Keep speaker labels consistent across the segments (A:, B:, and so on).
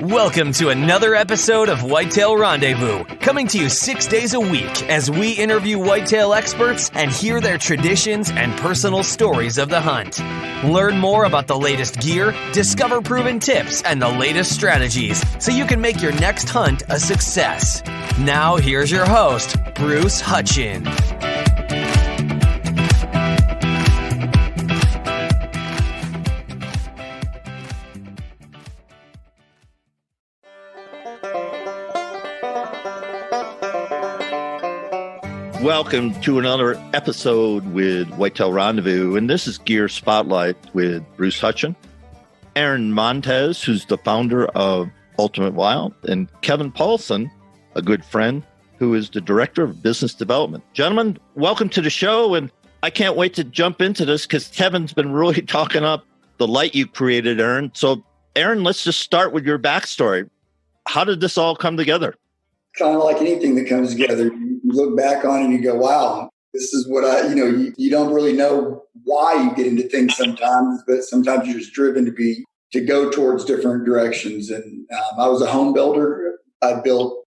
A: Welcome to another episode of Whitetail Rendezvous, coming to you 6 days a week as we interview whitetail experts and hear their traditions and personal stories of the hunt. Learn more about the latest gear, discover proven tips, and the latest strategies so you can make your next hunt a success. Now here's your host, Bruce Hutchin.
B: Welcome to another episode with Whitetail Rendezvous, and this is Gear Spotlight with Bruce Hutchin, Aaron Montes, who's the founder of Ultimate Wild, and Kevin Paulson, a good friend, who is the Director of Business Development. Gentlemen, welcome to the show, and I can't wait to jump into this because Kevin's been really talking up the light you created, Aaron. So, Aaron, let's just start with your backstory. How did this all come together?
C: Kind of like anything that comes together, you look back on it and you go, wow, this is what you don't really know why you get into things sometimes, but sometimes you're just driven to go towards different directions. And I was a home builder. I built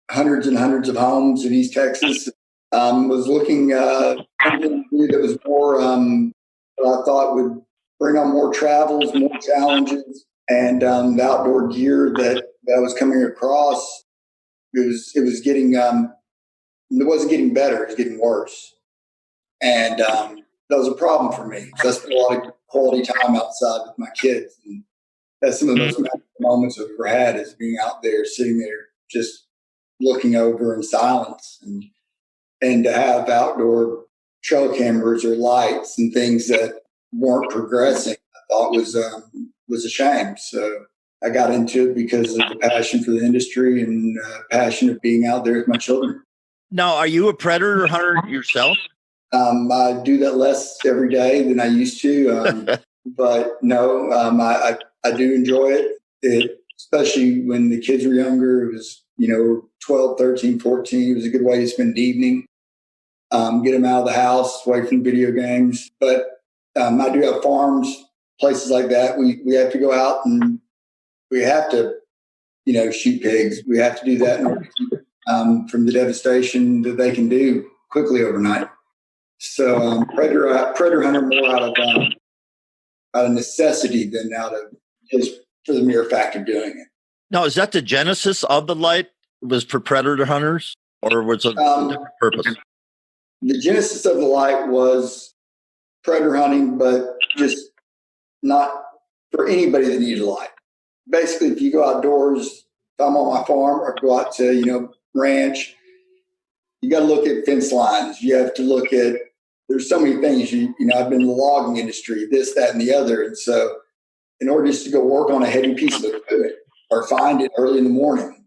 C: hundreds and hundreds of homes in East Texas. Was looking something that was more, what I thought would bring on more travels, more challenges, and the outdoor gear that I was coming across. It wasn't getting better, it was getting worse. And that was a problem for me. So I spent a lot of quality time outside with my kids. And that's some of the most magical moments I've ever had, is being out there, sitting there, just looking over in silence. And to have outdoor trail cameras or lights and things that weren't progressing, I thought was a shame. So I got into it because of the passion for the industry and passion of being out there with my children.
B: Now, are you a predator hunter yourself?
C: I do that less every day than I used to. But no, I do enjoy it, especially when the kids were younger. It was, 12, 13, 14. It was a good way to spend the evening, get them out of the house, away from video games. But I do have farms, places like that. We have to go out and we have to, shoot pigs. We have to do that in order to keep from the devastation that they can do quickly overnight. So predator hunter more out of necessity than out of just for the mere fact of doing it.
B: Now, is that the genesis of the light? Was for predator hunters, or was it a different purpose?
C: The genesis of the light was predator hunting, but just not for anybody that needed a light. Basically, if you go outdoors, if I'm on my farm or go out to, ranch, you got to look at fence lines. You have to look at, there's so many things, I've been in the logging industry, this, that, and the other. And so in order just to go work on a heavy piece of equipment or find it early in the morning,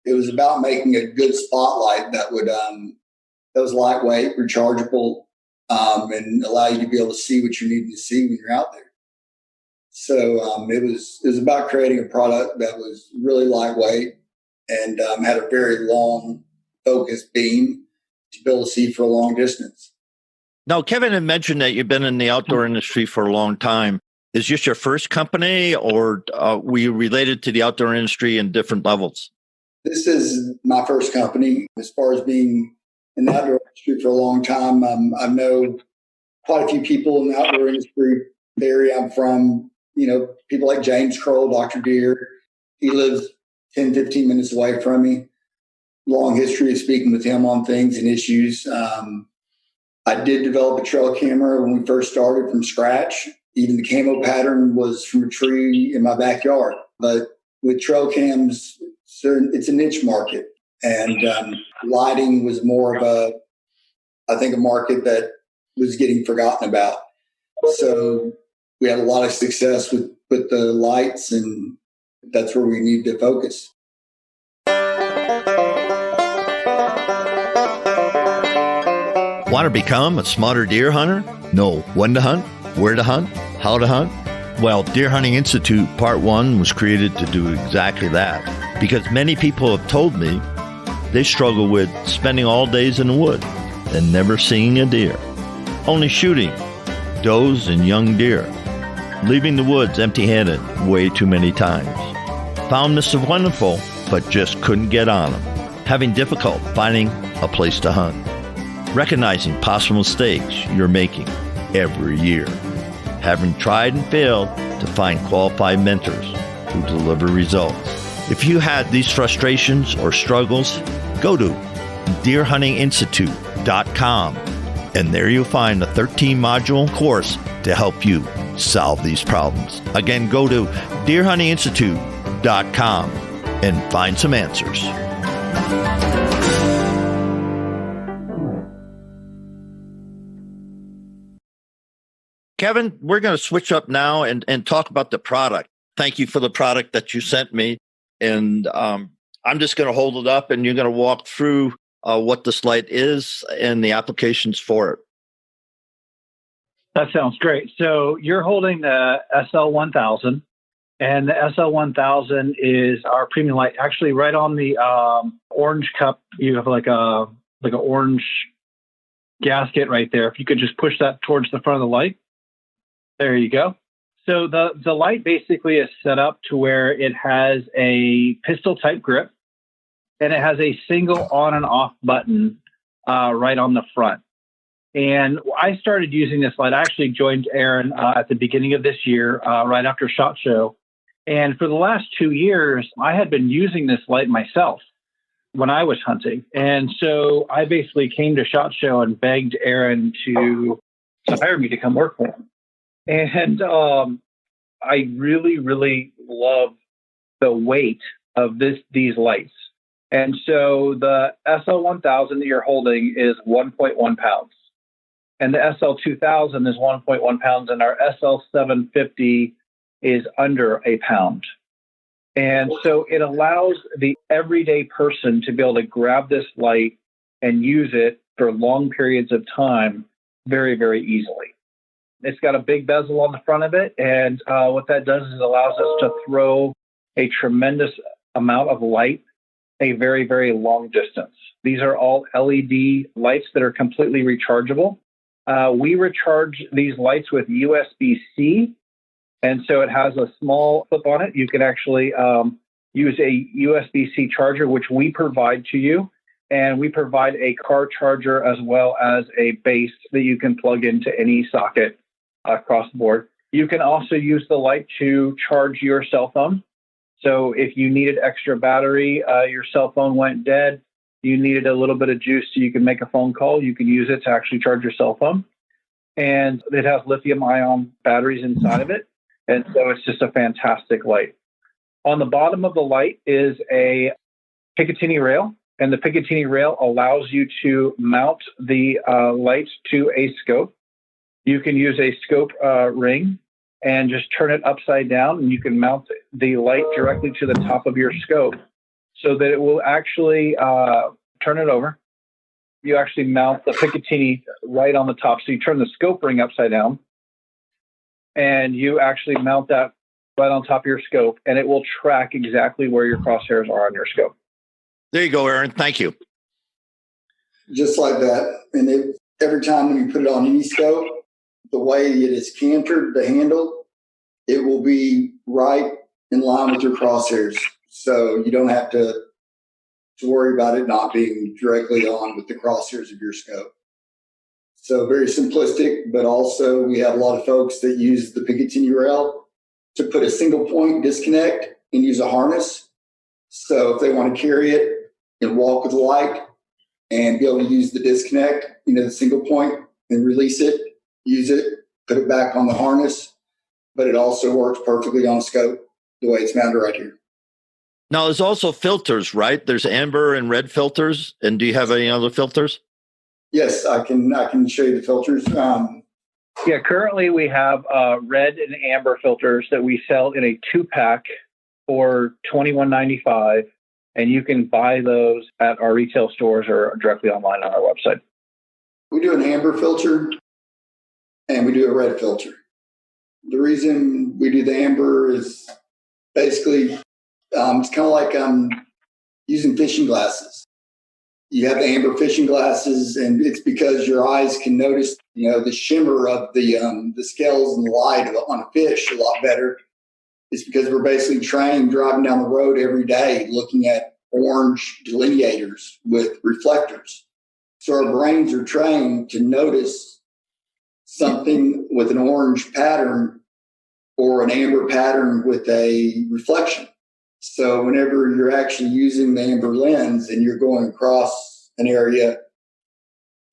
C: it was about making a good spotlight that was lightweight, rechargeable, and allow you to be able to see what you need to see when you're out there. So it was about creating a product that was really lightweight and had a very long focused beam to be able to see for a long distance.
B: Now, Kevin had mentioned that you've been in the outdoor industry for a long time. Is this your first company, or were you related to the outdoor industry in different levels?
C: This is my first company. As far as being in the outdoor industry for a long time, I know quite a few people in the outdoor industry. The area I'm from, people like James Kroll, Dr. Deere. He lives 10, 15 minutes away from me. Long history of speaking with him on things and issues. I did develop a trail camera when we first started from scratch. Even the camo pattern was from a tree in my backyard. But with trail cams, it's a niche market. And lighting was more of a market that was getting forgotten about. So we had a lot of success with the lights, and that's where we need to focus.
B: Want to become a smarter deer hunter? Know when to hunt, where to hunt, how to hunt? Well, Deer Hunting Institute Part 1 was created to do exactly that, because many people have told me they struggle with spending all days in the wood and never seeing a deer, only shooting does and young deer, leaving the woods empty-handed way too many times. found Mr. Wonderful, but just couldn't get on him, having difficult finding a place to hunt, recognizing possible mistakes you're making every year, having tried and failed to find qualified mentors who deliver results. If you had these frustrations or struggles, go to deerhuntinginstitute.com, and there you'll find a 13-module course to help you solve these problems. Again, go to deerhuntinginstitute.com and find some answers. Kevin, we're going to switch up now and talk about the product. Thank you for the product that you sent me. And I'm just going to hold it up and you're going to walk through what this light is and the applications for it.
D: That sounds great. So you're holding the SL1000, and the SL1000 is our premium light. Actually, right on the orange cup, you have like an orange gasket right there. If you could just push that towards the front of the light. There you go. So the light basically is set up to where it has a pistol type grip, and it has a single on and off button right on the front. And I started using this light. I actually joined Aaron at the beginning of this year, right after SHOT Show. And for the last 2 years, I had been using this light myself when I was hunting. And so I basically came to SHOT Show and begged Aaron to hire me to come work for him. And I really, really love the weight of these lights. And so the SL1000 that you're holding is 1.1 pounds. And the SL2000 is 1.1 pounds. And our SL750 is under a pound. And so it allows the everyday person to be able to grab this light and use it for long periods of time very, very easily. It's got a big bezel on the front of it. And what that does is it allows us to throw a tremendous amount of light a very, very long distance. These are all LED lights that are completely rechargeable. We recharge these lights with USB-C. And so it has a small clip on it. You can actually use a USB-C charger, which we provide to you. And we provide a car charger as well as a base that you can plug into any socket across the board. You can also use the light to charge your cell phone. So if you needed extra battery, your cell phone went dead, you needed a little bit of juice so you can make a phone call, you can use it to actually charge your cell phone. And it has lithium-ion batteries inside of it. And so it's just a fantastic light. On the bottom of the light is a Picatinny rail. And the Picatinny rail allows you to mount the light to a scope. You can use a scope ring and just turn it upside down, and you can mount the light directly to the top of your scope so that it will actually turn it over. You actually mount the Picatinny right on the top. So you turn the scope ring upside down, and you actually mount that right on top of your scope, and it will track exactly where your crosshairs are on your scope.
B: There you go, Aaron. Thank you.
C: Just like that. And every time when you put it on any scope, the way it is cantered, the handle, it will be right in line with your crosshairs. So you don't have to worry about it not being directly on with the crosshairs of your scope. So very simplistic, but also we have a lot of folks that use the Picatinny rail to put a single point disconnect and use a harness. So if they want to carry it and walk with the light and be able to use the disconnect, the single point, and release it, use it, put it back on the harness, but it also works perfectly on scope the way it's mounted right here.
B: Now, there's also filters, right? There's amber and red filters. And do you have any other filters?
C: Yes, I can show you the filters.
D: Yeah, currently we have red and amber filters that we sell in a 2-pack for $21.95, and you can buy those at our retail stores or directly online on our website.
C: We do an amber filter and we do a red filter. The reason we do the amber is basically it's kind of like using fishing glasses. You have the amber fishing glasses, and it's because your eyes can notice, the shimmer of the scales and the light on a fish a lot better It's because we're basically trained driving down the road every day, looking at orange delineators with reflectors. So our brains are trained to notice something with an orange pattern or an amber pattern with a reflection. So whenever you're actually using the amber lens and you're going across an area,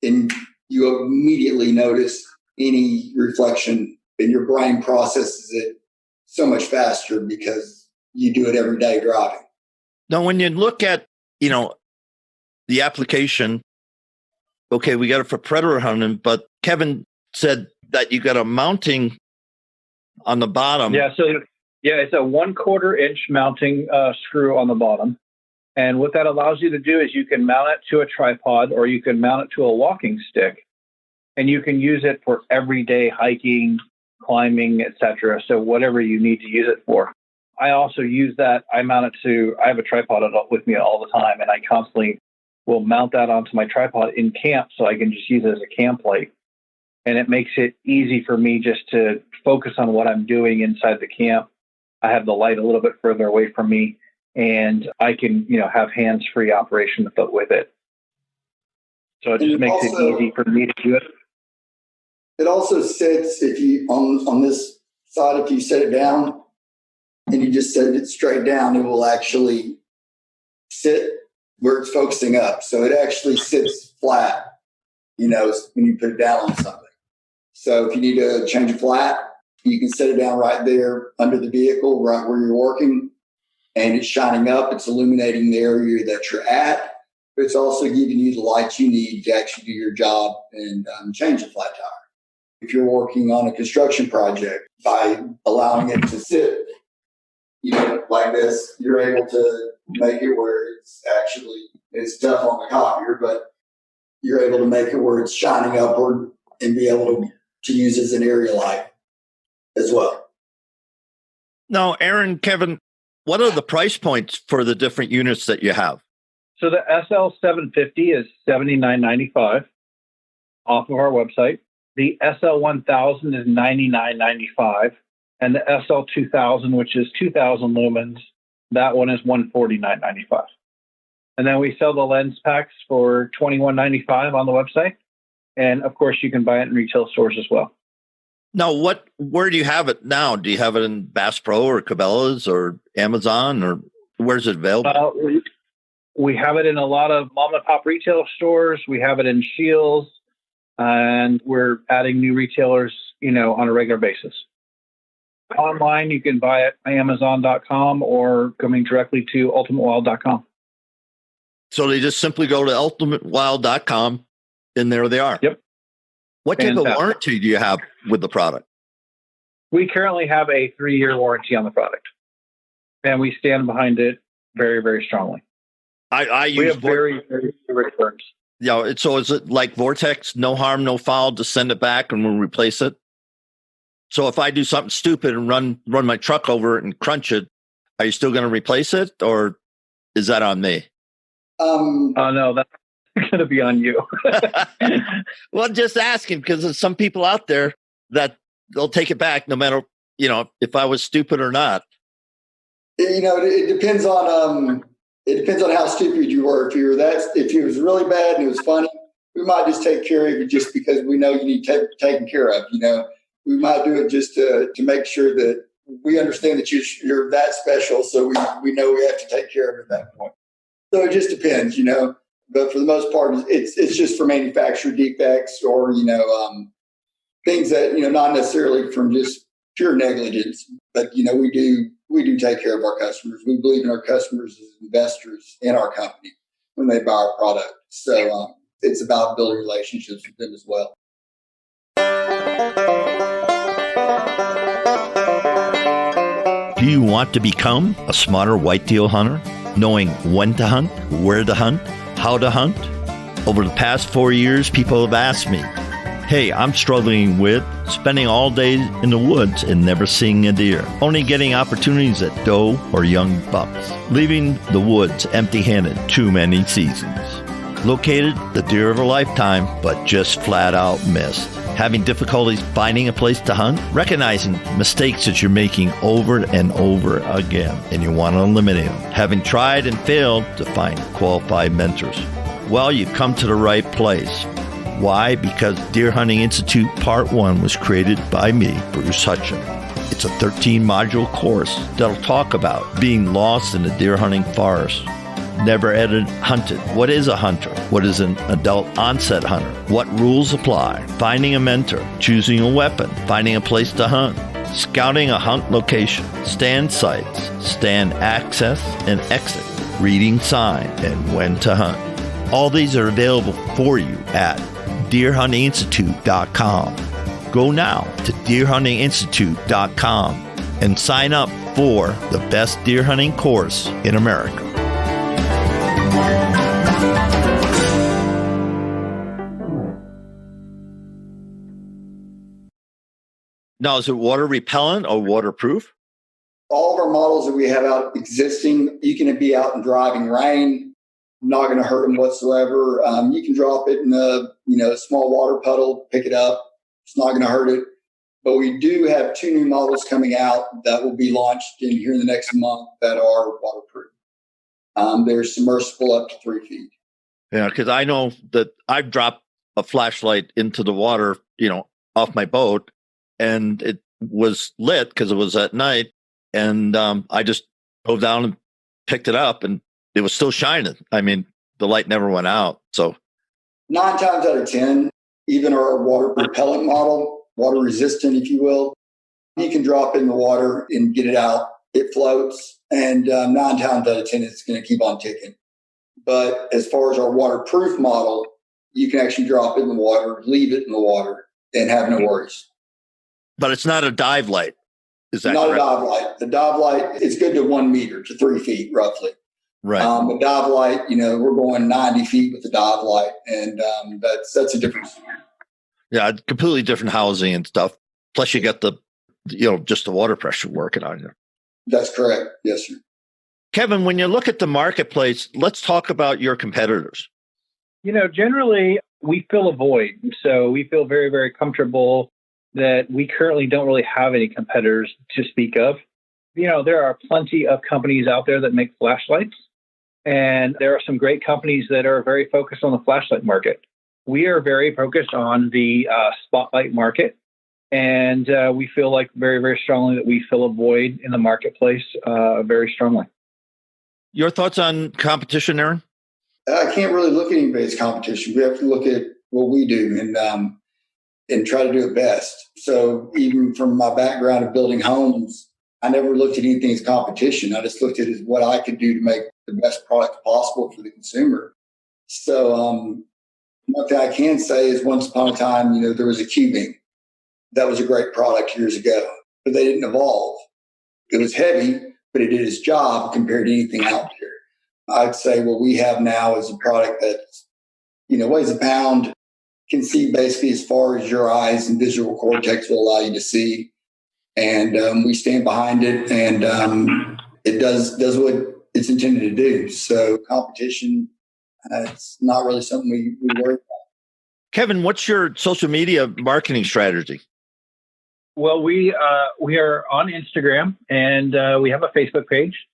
C: and you immediately notice any reflection, and your brain processes it so much faster because you do it every day driving.
B: Now, when you look at, the application, okay, we got it for predator hunting, but Kevin said that you got a mounting on the bottom.
D: Yeah, it's a 1/4 inch mounting screw on the bottom. And what that allows you to do is you can mount it to a tripod or you can mount it to a walking stick. And you can use it for everyday hiking, climbing, etc. So whatever you need to use it for. I also use that. I have a tripod with me all the time, and I constantly will mount that onto my tripod in camp so I can just use it as a camp light. And it makes it easy for me just to focus on what I'm doing inside the camp. I have the light a little bit further away from me, and I can, have hands-free operation with it. So it just makes it easy for me to do it.
C: It also sits, if you on this side, if you set it down and you just set it straight down, it will actually sit where it's focusing up. So it actually sits flat, when you put it down on something. So if you need to change it flat, you can set it down right there under the vehicle, right where you're working, and it's shining up. It's illuminating the area that you're at, but it's also giving you the light you need to actually do your job and change the flat tire. If you're working on a construction project, by allowing it to sit, like this, you're able to make it where it's tough on the copier, but you're able to make it where it's shining upward and be able to use as an area light as well.
B: Now, Aaron, Kevin, what are the price points for the different units that you have?
D: So the SL750 is $79.95 off of our website. The SL1000 is $99.95. And the SL2000, which is 2,000 lumens, that one is $149.95. And then we sell the lens packs for $21.95 on the website. And of course, you can buy it in retail stores as well.
B: Now, where do you have it now? Do you have it in Bass Pro or Cabela's or Amazon, or where's it available?
D: We have it in a lot of mom and pop retail stores. We have it in Scheels, and we're adding new retailers, on a regular basis. Online, you can buy it at Amazon.com or coming directly to UltimateWild.com.
B: So they just simply go to UltimateWild.com, and there they are.
D: Yep.
B: What type of warranty do you have with the product?
D: We currently have a 3-year warranty on the product, and we stand behind it very, very strongly. We have very, very few returns.
B: Yeah. So is it like Vortex, no harm, no foul, just send it back and we'll replace it? So if I do something stupid and run my truck over it and crunch it, are you still going to replace it, or is that on me?
D: No, that's going to be on you.
B: Well, just asking, because there's some people out there that they'll take it back no matter, if I was stupid or not.
C: It depends on how stupid you were. If it was really bad and it was funny, we might just take care of it just because we know you need taken care of. We might do it just to make sure that we understand that you're that special, so we know we have to take care of it at that point. So it just depends, But for the most part, it's just for manufacturer defects or things that not necessarily from just pure negligence, but we do take care of our customers. We believe in our customers as investors in our company when they buy our product. So it's about building relationships with them as well.
B: Do you want to become a smarter whitetail hunter, knowing when to hunt, where to hunt, how to hunt? Over the past 4 years, people have asked me, hey, I'm struggling with spending all day in the woods and never seeing a deer, only getting opportunities at doe or young bucks, leaving the woods empty-handed too many seasons. Located the deer of a lifetime, but just flat out missed. Having difficulties finding a place to hunt? Recognizing mistakes that you're making over and over again, and you want to eliminate them. Having tried and failed to find qualified mentors? Well, you've come to the right place. Why? Because Deer Hunting Institute Part 1 was created by me, Bruce Hutchin. It's a 13-module course that'll talk about being lost in the deer hunting forest, never hunted. What is a hunter? What is an adult onset hunter? What rules apply? Finding a mentor, choosing a weapon, finding a place to hunt, scouting a hunt location, stand sites, stand access and exit, reading sign, and when to hunt. All these are available for you at deerhuntinginstitute.com. Go now to deerhuntinginstitute.com and sign up for the best deer hunting course in America. Now, is it water repellent or waterproof?
C: All of our models that we have out existing, you can be out in driving rain, not going to hurt them whatsoever. You can drop it in a small water puddle, pick it up. It's not going to hurt it. But we do have 2 new models coming out that will be launched here in the next month that are waterproof. They're submersible up to 3 feet.
B: Yeah, because I know that I've dropped a flashlight into the water, off my boat, and it was lit because it was at night. And I just drove down and picked it up, and it was still shining. I mean, the light never went out. So
C: 9 times out of 10, even our water repellent model, water resistant, if you will, you can drop it in the water and get it out. It floats, and 9 times out of 10, it's going to keep on ticking. But as far as our waterproof model, you can actually drop it in the water, leave it in the water, and have no worries.
B: But it's not a dive light. Is that
C: not
B: correct?
C: A dive light? The dive light is good to 1 meter to 3 feet, roughly.
B: Right.
C: The dive light, we're going 90 feet with the dive light, and that's a difference.
B: Yeah, completely different housing and stuff. Plus, you got the, just the water pressure working on you.
C: That's correct. Yes, sir.
B: Kevin, when you look at the marketplace, let's talk about your competitors.
D: Generally, we fill a void. So we feel very, very comfortable that we currently don't really have any competitors to speak of. There are plenty of companies out there that make flashlights, and there are some great companies that are very focused on the flashlight market. We are very focused on the spotlight market, and we feel like very, very strongly that we fill a void in the marketplace very strongly.
B: Your thoughts on competition, Aaron?
C: I can't really look at anybody's competition. We have to look at what we do and try to do it best. So even from my background of building homes, I never looked at anything as competition. I just looked at it as what I could do to make the best product possible for the consumer. So one thing I can say is once upon a time, there was a Q-beam. That was a great product years ago, but they didn't evolve. It was heavy, but it did its job compared to anything out there. I'd say what we have now is a product that, weighs a pound, can see basically as far as your eyes and visual cortex will allow you to see. And we stand behind it, and it does what it's intended to do. So competition, it's not really something we worry about.
B: Kevin, what's your social media marketing strategy?
D: Well, we are on Instagram, and we have a Facebook page.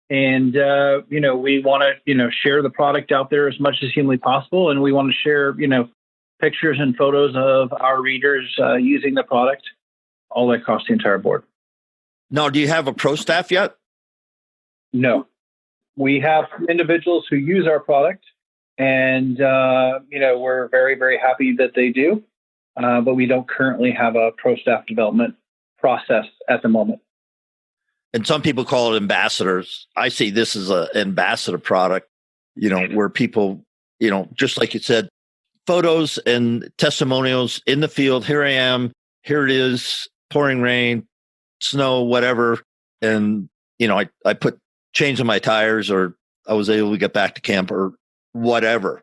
D: And, we want to, share the product out there as much as humanly possible. And we want to share, pictures and photos of our readers using the product all across the entire board.
B: Now, do you have a pro staff yet?
D: No. We have individuals who use our product, and, we're very, very happy that they do. But we don't currently have a pro staff development process at the moment.
B: And some people call it ambassadors. I see this as an ambassador product, where people, just like you said, photos and testimonials in the field. Here I am. Here it is, pouring rain, snow, whatever. And, I put change in my tires, or I was able to get back to camp, or whatever.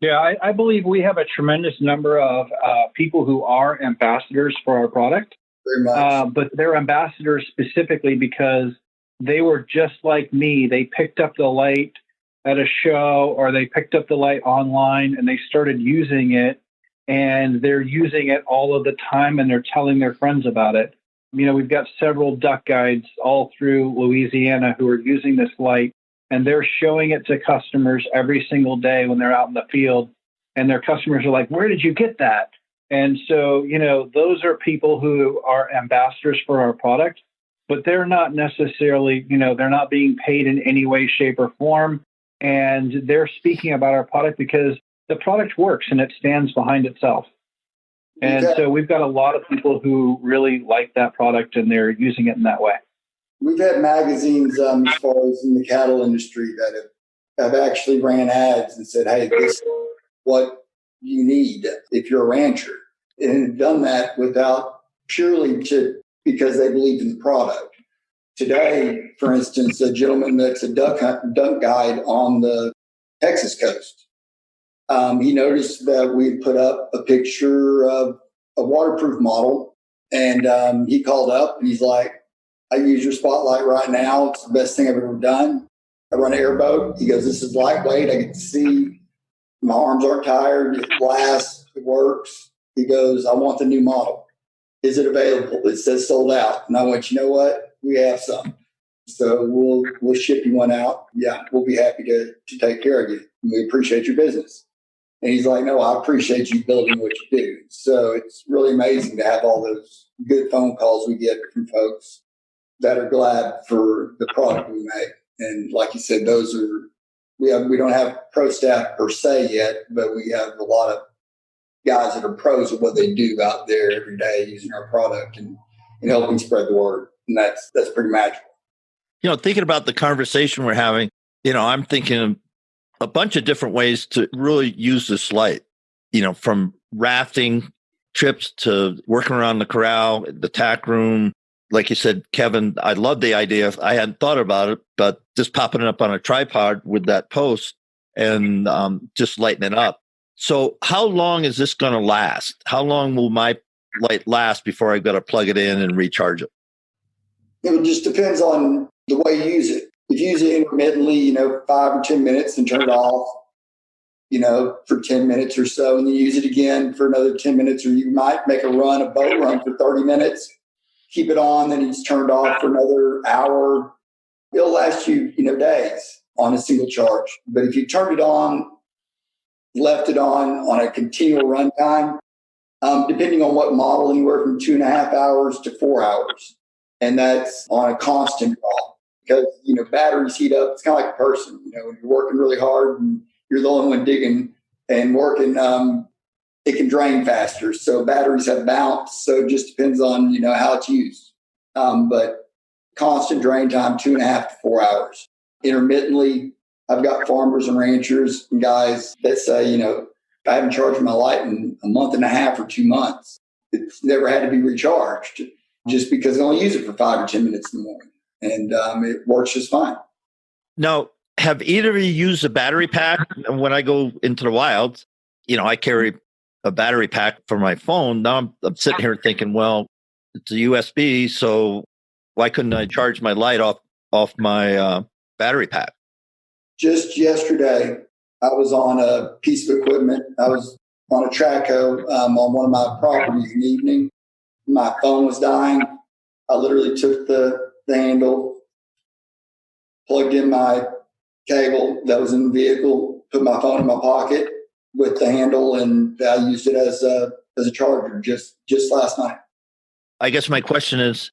D: Yeah, I believe we have a tremendous number of people who are ambassadors for our product.
C: Very much.
D: But they're ambassadors specifically because they were just like me. They picked up the light at a show, or they picked up the light online, and they started using it. and they're using it all of the time, and they're telling their friends about it. We've got several duck guides all through Louisiana who are using this light, and they're showing it to customers every single day when they're out in the field. And their customers are like, "Where did you get that?" And so, those are people who are ambassadors for our product, but they're not necessarily, they're not being paid in any way, shape, or form. And they're speaking about our product because the product works and it stands behind itself. And so we've got a lot of people who really like that product, and they're using it in that way.
C: We've had magazines as far as in the cattle industry that have actually ran ads and said, "Hey, this is what you need if you're a rancher," and have done that without purely because they believe in the product. Today, for instance, a gentleman that's a duck guide on the Texas coast, he noticed that we put up a picture of a waterproof model, and he called up and he's like, "I use your spotlight right now. It's the best thing I've ever done. I run an airboat." He goes, "This is lightweight. I get to see. My arms aren't tired. It lasts. It works." He goes, "I want the new model. Is it available?" It says sold out. And I went, "You know what? We have some. So we'll ship you one out. Yeah, we'll be happy to take care of you. We appreciate your business." And he's like, "No, I appreciate you building what you do." So it's really amazing to have all those good phone calls we get from folks that are glad for the product we make. And like you said, those are, we don't have pro staff per se yet, but we have a lot of guys that are pros of what they do out there every day using our product and helping spread the word. And that's pretty magical.
B: Thinking about the conversation we're having, I'm thinking of a bunch of different ways to really use this light, from rafting trips to working around the corral, the tack room. Like you said, Kevin, I love the idea. I hadn't thought about it, but just popping it up on a tripod with that post and just lighting it up. So how long is this going to last? How long will my light last before I've got to plug it in and recharge it?
C: It just depends on the way you use it. If you use it intermittently, 5 or 10 minutes and turn it off, for 10 minutes or so, and then use it again for another 10 minutes, or you might make a boat run for 30 minutes, keep it on, then it's turned off for another hour. It'll last you, days on a single charge. But if you turned it on, left it on a continual runtime, depending on what model, anywhere from 2.5 hours to 4 hours. And that's on a constant call. Because, batteries heat up. It's kind of like a person. When you're working really hard and you're the only one digging and working, it can drain faster. So batteries have bounce. So it just depends on, how it's used. But constant drain time, 2.5 to 4 hours. Intermittently, I've got farmers and ranchers and guys that say, I haven't charged my light in a month and a half or 2 months. It's never had to be recharged just because I only use it for 5 or 10 minutes in the morning. And it works just fine.
B: Now, have either of you used a battery pack? When I go into the wilds, I carry a battery pack for my phone. Now I'm sitting here thinking, well, it's a USB, so why couldn't I charge my light off my battery pack?
C: Just yesterday, I was on a piece of equipment. I was on a traco on one of my properties in the evening. My phone was dying. I literally took the handle, plugged in my cable that was in the vehicle, put my phone in my pocket with the handle, and I used it as a charger just last night.
B: I guess my question is,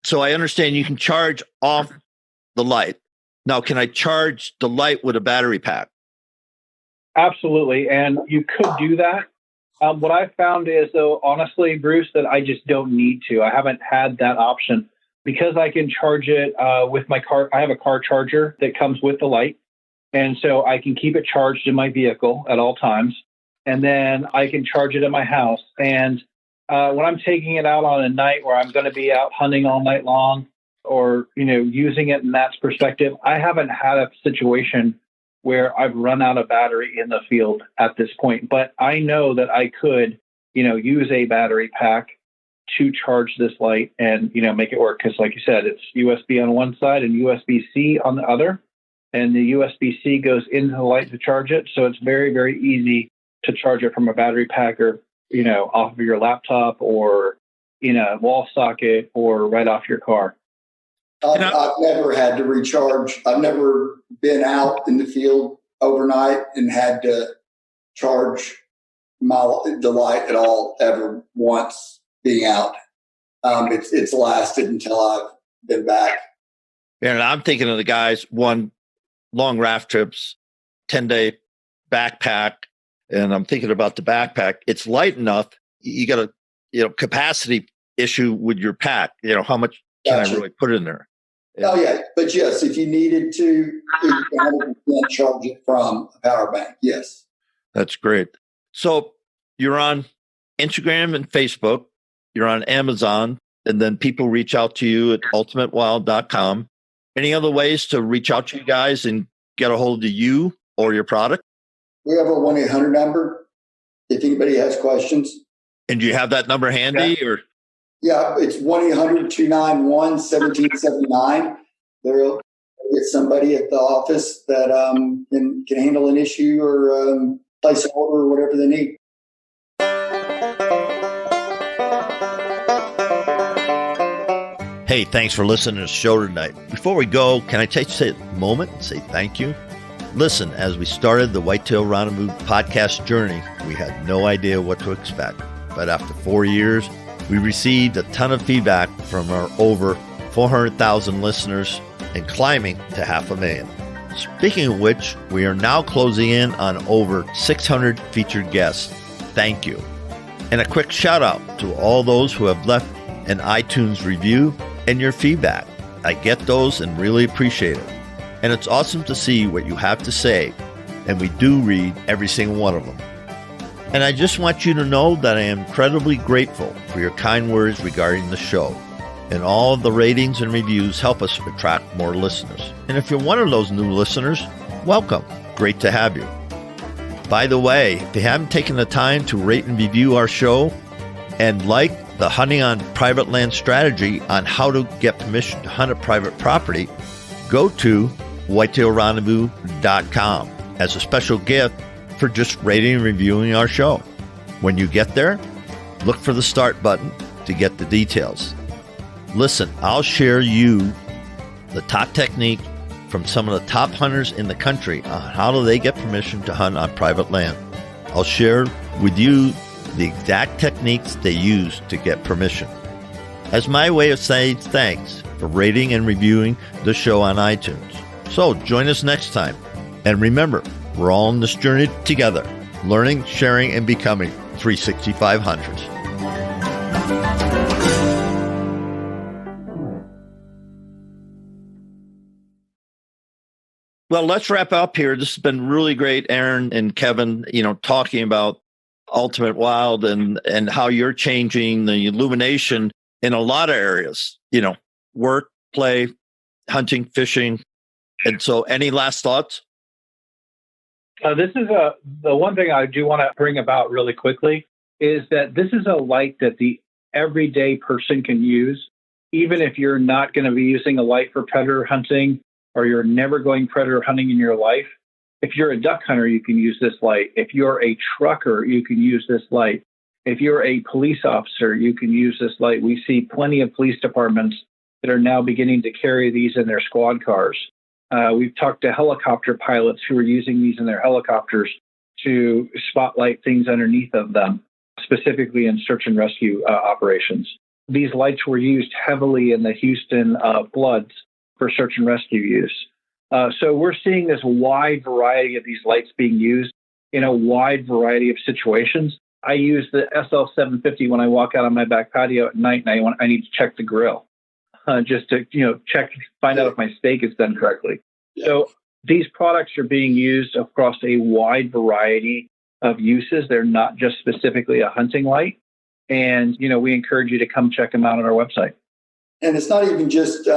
B: so I understand you can charge off the light. Now, can I charge the light with a battery pack?
D: Absolutely. And you could do that. What I found is, though, honestly, Bruce, that I just don't need to. I haven't had that option because I can charge it with my car. I have a car charger that comes with the light. And so I can keep it charged in my vehicle at all times. And then I can charge it at my house. And when I'm taking it out on a night where I'm going to be out hunting all night long or, using it in that perspective, I haven't had a situation where I've run out of battery in the field at this point. But I know that I could, use a battery pack to charge this light and, make it work. Because like you said, it's USB on one side and USB-C on the other. And the USB-C goes into the light to charge it. So it's very, very easy to charge it from a battery pack or, off of your laptop or in a wall socket or right off your car.
C: I've never had to recharge. I've never been out in the field overnight and had to charge the light at all ever once being out. It's lasted until I've been back.
B: And I'm thinking of the guys, one long raft trips, 10-day backpack. And I'm thinking about the backpack. It's light enough. You got a capacity issue with your pack. How much can I really put in there?
C: Oh, yeah. But yes, if you needed to, you can 100% charge it from a power bank. Yes.
B: That's great. So you're on Instagram and Facebook. You're on Amazon. And then people reach out to you at ultimatewild.com. Any other ways to reach out to you guys and get a hold of you or your product?
C: We have a 1-800 number if anybody has questions.
B: And do you have that number handy?
C: Yeah.
B: Or
C: Yeah, it's 1-800-291-1779. They'll get somebody at the office that can handle an issue or place an order or whatever they need.
B: hey, thanks for listening to the show tonight. Before we go, can I take a moment and say thank you? Listen, as we started the Whitetail Rendezvous podcast journey, we had no idea what to expect. But after 4 years, we received a ton of feedback from our over 400,000 listeners and climbing to 500,000. Speaking of which, we are now closing in on over 600 featured guests. Thank you. And a quick shout out to all those who have left an iTunes review and your feedback. I get those and really appreciate it. And it's awesome to see what you have to say, and we do read every single one of them. And I just want you to know that I am incredibly grateful for your kind words regarding the show. And all of the ratings and reviews help us attract more listeners. And if you're one of those new listeners, welcome. Great to have you. By the way, if you haven't taken the time to rate and review our show and like the Hunting on Private Land strategy on how to get permission to hunt a private property, go to whitetailrendezvous.com as a special gift for just rating and reviewing our show. When you get there, look for the start button to get the details. Listen, I'll share you the top technique from some of the top hunters in the country on how do they get permission to hunt on private land. I'll share with you the exact techniques they use to get permission. As my way of saying thanks for rating and reviewing the show on iTunes. So join us next time. And remember, we're all on this journey together, learning, sharing, and becoming 365 hunters. Well, let's wrap up here. This has been really great, Aaron and Kevin, talking about Ultimate Wild and how you're changing the Illumination in a lot of areas, work, play, hunting, fishing. And so any last thoughts?
D: This is the one thing I do want to bring about really quickly is that this is a light that the everyday person can use, even if you're not going to be using a light for predator hunting or you're never going predator hunting in your life. If you're a duck hunter, you can use this light. If you're a trucker, you can use this light. If you're a police officer, you can use this light. We see plenty of police departments that are now beginning to carry these in their squad cars. We've talked to helicopter pilots who are using these in their helicopters to spotlight things underneath of them, specifically in search and rescue operations. These lights were used heavily in the Houston floods for search and rescue use. So we're seeing this wide variety of these lights being used in a wide variety of situations. I use the SL750 when I walk out on my back patio at night and I need to check the grill. Just to check, find out if my steak is done correctly. Yeah. So these products are being used across a wide variety of uses. They're not just specifically a hunting light. And, we encourage you to come check them out on our website.
C: And it's not even just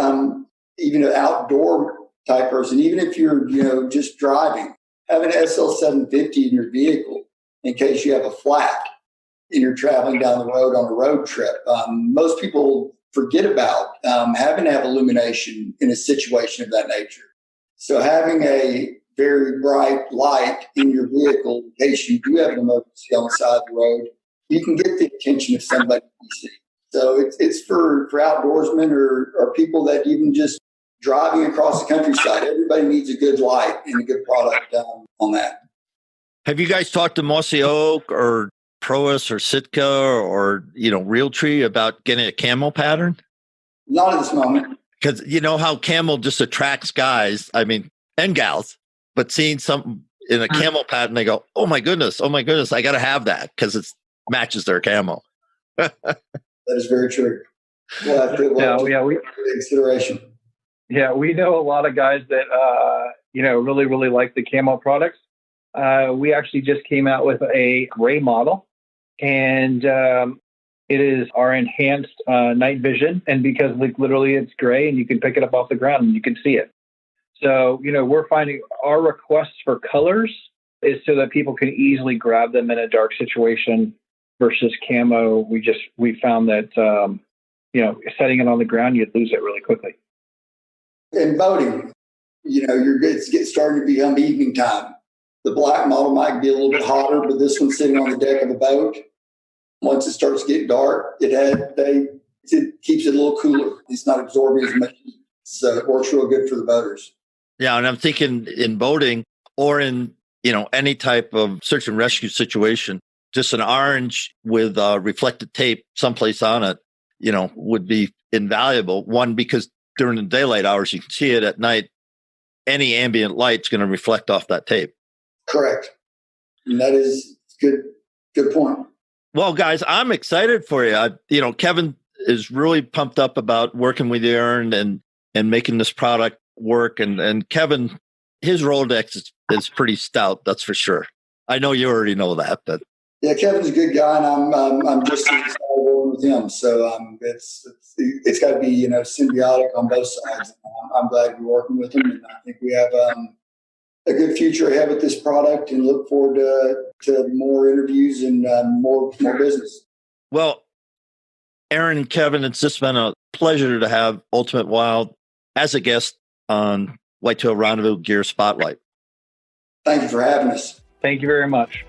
C: even an outdoor type person. Even if you're, just driving, have an SL750 in your vehicle in case you have a flat and you're traveling down the road on a road trip. Most people forget about having to have illumination in a situation of that nature. So having a very bright light in your vehicle in case you do have an emergency on the side of the road. You can get the attention of somebody you see. So it's for outdoorsmen or people that even just driving across the countryside. Everybody needs a good light and a good product on that.
B: Have you guys talked to Mossy Oak or Proas or Sitka or Realtree about getting a camo pattern?
C: Not at this moment.
B: Because you know how camo just attracts guys, and gals, but seeing something in a camo pattern, they go, oh my goodness, I got to have that because it matches their camo.
C: That is very true. We'll have to consideration.
D: Yeah, we know a lot of guys that, really, really like the camo products. We actually just came out with a gray model, and it is our enhanced night vision. And because literally it's gray and you can pick it up off the ground and you can see it. So, we're finding our requests for colors is so that people can easily grab them in a dark situation versus camo. We found that, setting it on the ground, you'd lose it really quickly.
C: In boating, it's starting to become evening time. The black model might be a little bit hotter, but this one's sitting on the deck of a boat. Once it starts to get dark, it keeps it a little cooler. It's not absorbing as much heat. So it works real good for the boaters.
B: Yeah, and I'm thinking in boating or in, any type of search and rescue situation, just an orange with reflected tape someplace on it, would be invaluable. One, because during the daylight hours, you can see it. At night, any ambient light's going to reflect off that tape.
C: Correct. And that is good point.
B: Well, guys, I'm excited for you. Kevin is really pumped up about working with you, Aaron, and making this product work. And Kevin, his Rolodex is pretty stout, that's for sure. I know you already know that, but
C: yeah, Kevin's a good guy, and I'm just excited working with him. So it's got to be symbiotic on both sides. I'm glad to be working with him, and I think we have a good future ahead with this product, and look forward to more interviews and more business.
B: Well, Aaron and Kevin, it's just been a pleasure to have Ultimate Wild as a guest on Whitetail Rendezvous Gear Spotlight.
C: Thank you for having us.
D: Thank you very much.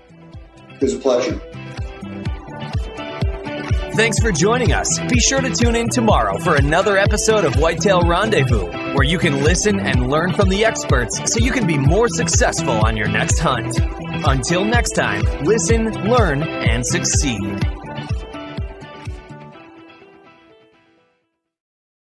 C: It was a pleasure.
A: Thanks for joining us. Be sure to tune in tomorrow for another episode of Whitetail Rendezvous, where you can listen and learn from the experts so you can be more successful on your next hunt. Until next time, listen, learn, and succeed.